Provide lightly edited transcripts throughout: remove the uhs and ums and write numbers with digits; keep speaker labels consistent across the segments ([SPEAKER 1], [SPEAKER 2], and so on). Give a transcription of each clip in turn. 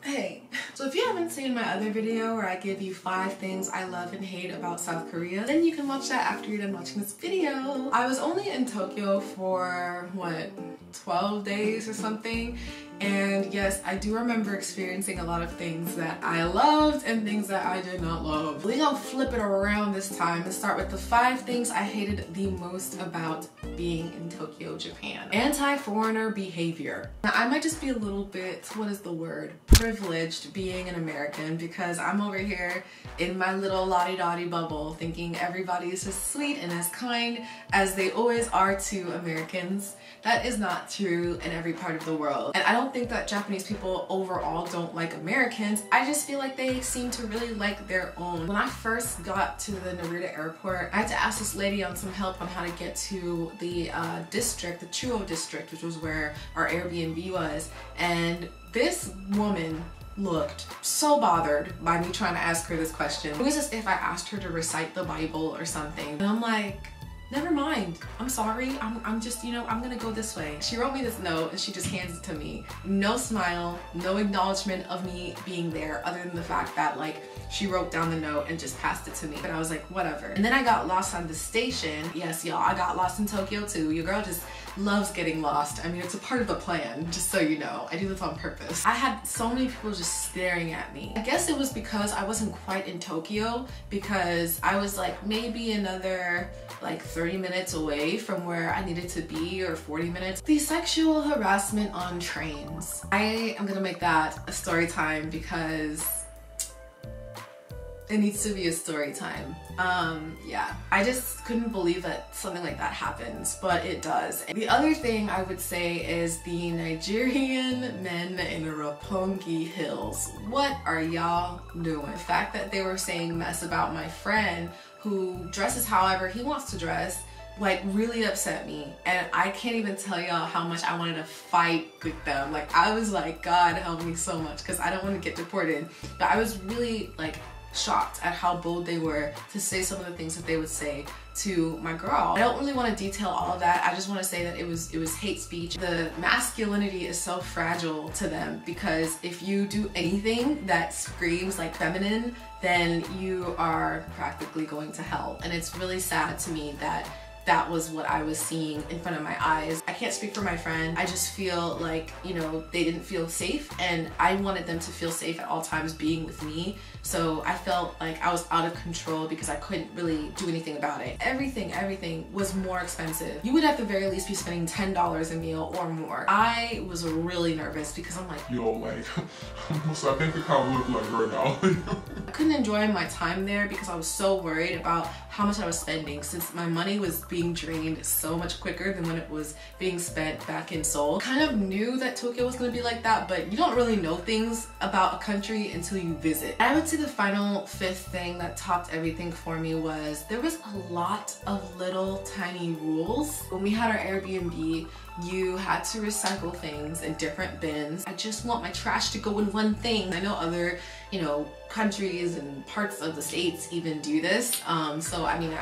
[SPEAKER 1] Hey, so if you haven't seen my other video where I give you 5 things I love and hate about South Korea, then you can watch that after you're done watching this video. I was only in Tokyo for, what, 12 days or something, and yes, I do remember experiencing a lot of things that I loved and things that I did not love. We're gonna flip it around this time and start with the 5 things I hated the most about being in Tokyo, Japan. Anti-foreigner behavior. Now, I might just be a little bit, what is the word? Privileged being an American, because I'm over here in my little la-di-da-di bubble thinking everybody is as sweet and as kind as they always are to Americans. That is not true in every part of the world. And I don't think that Japanese people overall don't like Americans. I just feel like they seem to really like their own. When I first got to the Narita airport, I had to ask this lady on some help on how to get to the district, the Chuo district, which was where our Airbnb was. And this woman looked so bothered by me trying to ask her this question. It was as if I asked her to recite the Bible or something. And I'm like, never mind. I'm sorry. I'm just, you know, I'm gonna go this way. She wrote me this note and she just hands it to me. No smile, no acknowledgement of me being there other than the fact that like she wrote down the note and just passed it to me. But I was like, whatever. And then I got lost on the station. Yes, y'all, I got lost in Tokyo too. Your girl just loves getting lost. I mean, it's a part of the plan, just so you know. I do this on purpose. I had so many people just staring at me. I guess it was because I wasn't quite in Tokyo, because I was like maybe another like 30 minutes away from where I needed to be, or 40 minutes. The sexual harassment on trains. I am gonna make that a story time because it needs to be a story time. Yeah, I just couldn't believe that something like that happens, but it does. The other thing I would say is the Nigerian men in Roppongi Hills. What are y'all doing? The fact that they were saying mess about my friend who dresses however he wants to dress, like, really upset me. And I can't even tell y'all how much I wanted to fight with them. Like, I was like, God help me so much, because I don't want to get deported. But I was really like shocked at how bold they were to say some of the things that they would say to my girl. I don't really want to detail all of that. I just want to say that it was hate speech. The masculinity is so fragile to them, because if you do anything that screams like feminine, then you are practically going to hell. And it's really sad to me that that was what I was seeing in front of my eyes. I can't speak for my friend. I just feel like, you know, they didn't feel safe, and I wanted them to feel safe at all times being with me. So I felt like I was out of control because I couldn't really do anything about it. Everything was more expensive. You would at the very least be spending $10 a meal or more. I was really nervous because I'm like,
[SPEAKER 2] yo, like, I think we kind of look like right now.
[SPEAKER 1] I couldn't enjoy my time there because I was so worried about how much I was spending, since my money was being drained so much quicker than when it was being spent back in Seoul. Kind of knew that Tokyo was going to be like that, but you don't really know things about a country until you visit. I would say the final 5th thing that topped everything for me was there was a lot of little tiny rules. When we had our Airbnb, you had to recycle things in different bins. I just want my trash to go in one thing. I know other, you know, countries and parts of the states even do this, so I mean,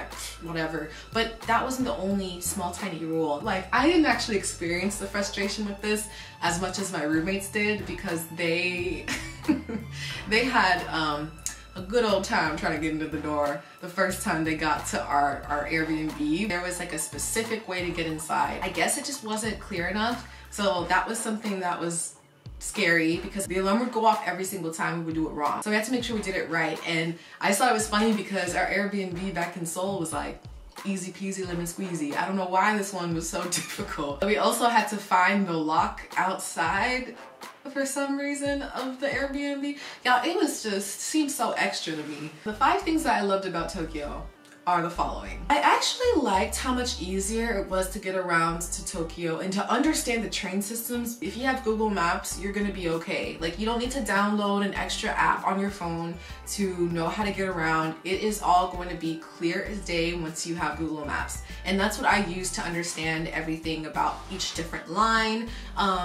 [SPEAKER 1] whatever. But that wasn't the only small tiny rule. Like, I didn't actually experience the frustration with this as much as my roommates did, because they they had a good old time trying to get into the door the first time they got to our Airbnb. There was like a specific way to get inside. I guess it just wasn't clear enough, so that was something that was scary, because the alarm would go off every single time we would do it wrong. So we had to make sure we did it right. And I just thought it was funny because our Airbnb back in Seoul was like easy peasy lemon squeezy. I don't know why this one was so difficult. We also had to find the lock outside for some reason of the Airbnb. Yeah, it was just seemed so extra to me. The 5 things that I loved about Tokyo are the following. I actually liked how much easier it was to get around to Tokyo and to understand the train systems. If you have Google Maps, you're gonna be okay. Like, you don't need to download an extra app on your phone to know how to get around. It is all going to be clear as day once you have Google Maps. And that's what I use to understand everything about each different line.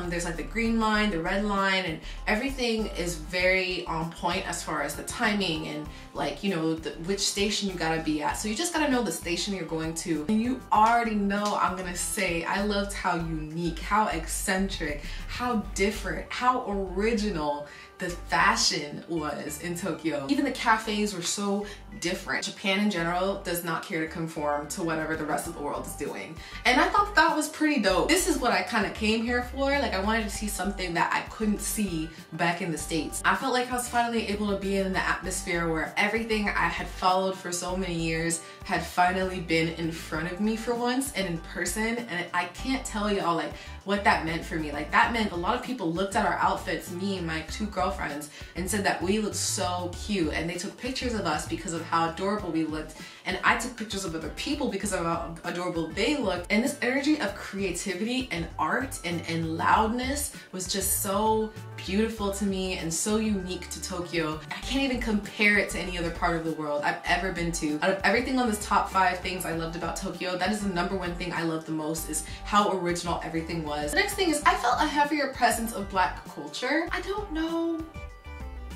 [SPEAKER 1] There's like the green line, the red line, and everything is very on point as far as the timing and, like, you know, which station you gotta be at. So you just gotta know the station you're going to. And you already know I'm gonna say I loved how unique, how eccentric, how different, how original the fashion was in Tokyo. Even the cafes were so different. Japan in general does not care to conform to whatever the rest of the world is doing. And I thought that was pretty dope. This is what I kind of came here for. Like, I wanted to see something that I couldn't see back in the States. I felt like I was finally able to be in the atmosphere where everything I had followed for so many years had finally been in front of me for once and in person. And I can't tell y'all like what that meant for me. Like, that meant a lot of people looked at our outfits, me and my two girlfriends, and said that we looked so cute, and they took pictures of us because of how adorable we looked, and I took pictures of other people because of how adorable they looked. And this energy of creativity and art and loudness was just so beautiful to me and so unique to Tokyo. I can't even compare it to any other part of the world I've ever been to. Out of everything on this top 5 things I loved about Tokyo, that is the #1 thing I love the most, is how original everything was. The next thing is I felt a heavier presence of Black culture. I don't know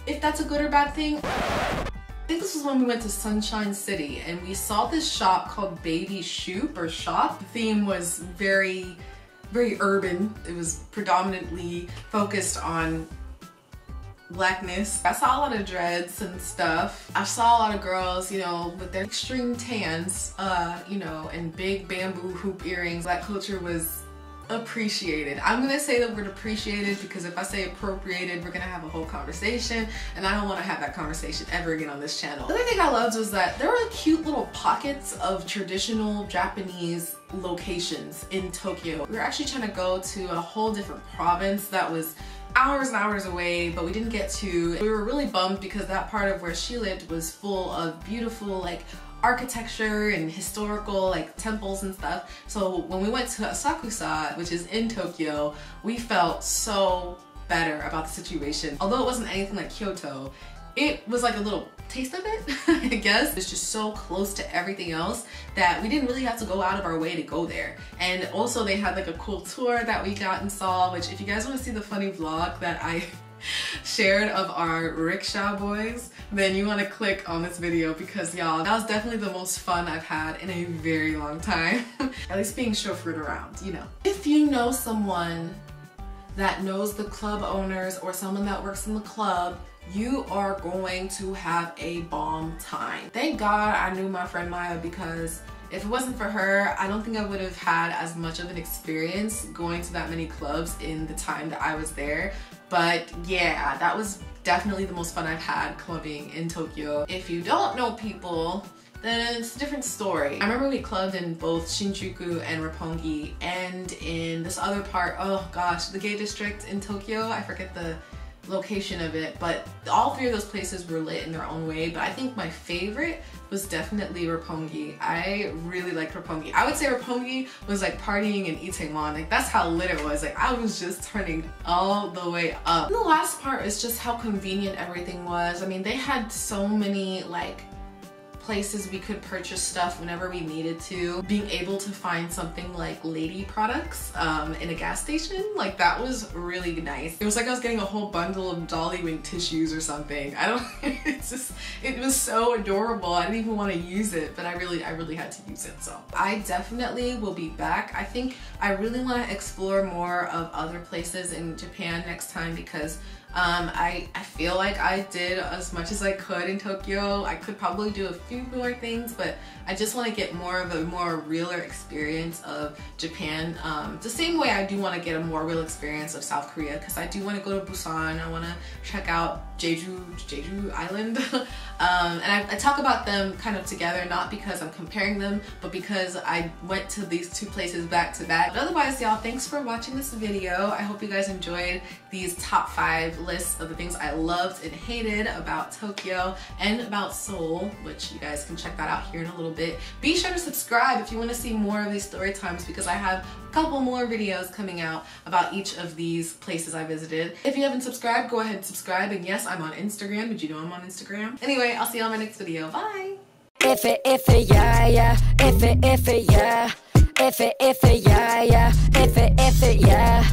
[SPEAKER 1] if that's a good or bad thing. I think this was when we went to Sunshine City and we saw this shop called Baby Shoop or Shop. The theme was very urban. It was predominantly focused on Blackness. I saw a lot of dreads and stuff. I saw a lot of girls, you know, with their extreme tans, you know, and big bamboo hoop earrings. Black culture was appreciated. I'm gonna say the word appreciated because if I say appropriated, we're gonna have a whole conversation, and I don't want to have that conversation ever again on this channel. The other thing I loved was that there were cute little pockets of traditional Japanese locations in Tokyo. We were actually trying to go to a whole different province that was hours and hours away, but we didn't get to. We were really bummed because that part of where she lived was full of beautiful like architecture and historical like temples and stuff. So when we went to Asakusa, which is in Tokyo, we felt so better about the situation. Although it wasn't anything like Kyoto, it was like a little taste of it, I guess. It's just so close to everything else that we didn't really have to go out of our way to go there. And also they had like a cool tour that we got and saw, which if you guys want to see the funny vlog that I shared of our rickshaw boys, then you want to click on this video because y'all, that was definitely the most fun I've had in a very long time. At least being chauffeured around, you know. If you know someone that knows the club owners or someone that works in the club, you are going to have a bomb time. Thank God I knew my friend Maya, because if it wasn't for her, I don't think I would have had as much of an experience going to that many clubs in the time that I was there. But yeah, that was definitely the most fun I've had clubbing in Tokyo. If you don't know people, then it's a different story. I remember we clubbed in both Shinjuku and Roppongi, and in this other part, oh gosh, the gay district in Tokyo, I forget the location of it, but all 3 of those places were lit in their own way. But I think my favorite was definitely Roppongi. I really liked Roppongi. I would say Roppongi was like partying in Itaewon. Like, that's how lit it was. Like, I was just turning all the way up. And the last part is just how convenient everything was. I mean, they had so many like places we could purchase stuff whenever we needed to. Being able to find something like lady products in a gas station, like that was really nice. It was like I was getting a whole bundle of Dolly Wink tissues or something. I don't, it's just, it was so adorable. I didn't even want to use it, but I really had to use it. So I definitely will be back. I think I really want to explore more of other places in Japan next time, because I feel like I did as much as I could in Tokyo. I could probably do a few more things, but I just want to get more of a more realer experience of Japan. The same way I do want to get a more real experience of South Korea, because I do want to go to Busan. I want to check out Jeju Island. And I talk about them kind of together, not because I'm comparing them, but because I went to these 2 places back to back. But otherwise, y'all, thanks for watching this video. I hope you guys enjoyed these top 5 lists of the things I loved and hated about Tokyo and about Seoul, which you guys can check that out here in a little bit. Be sure to subscribe if you want to see more of these story times, because I have a couple more videos coming out about each of these places I visited. If you haven't subscribed, go ahead and subscribe. And yes, I'm on Instagram. Did you know I'm on Instagram? Anyway, I'll see you on my next video. Bye!
[SPEAKER 3] If it, yeah, yeah. If it, yeah. If it, yeah, yeah. If it, yeah.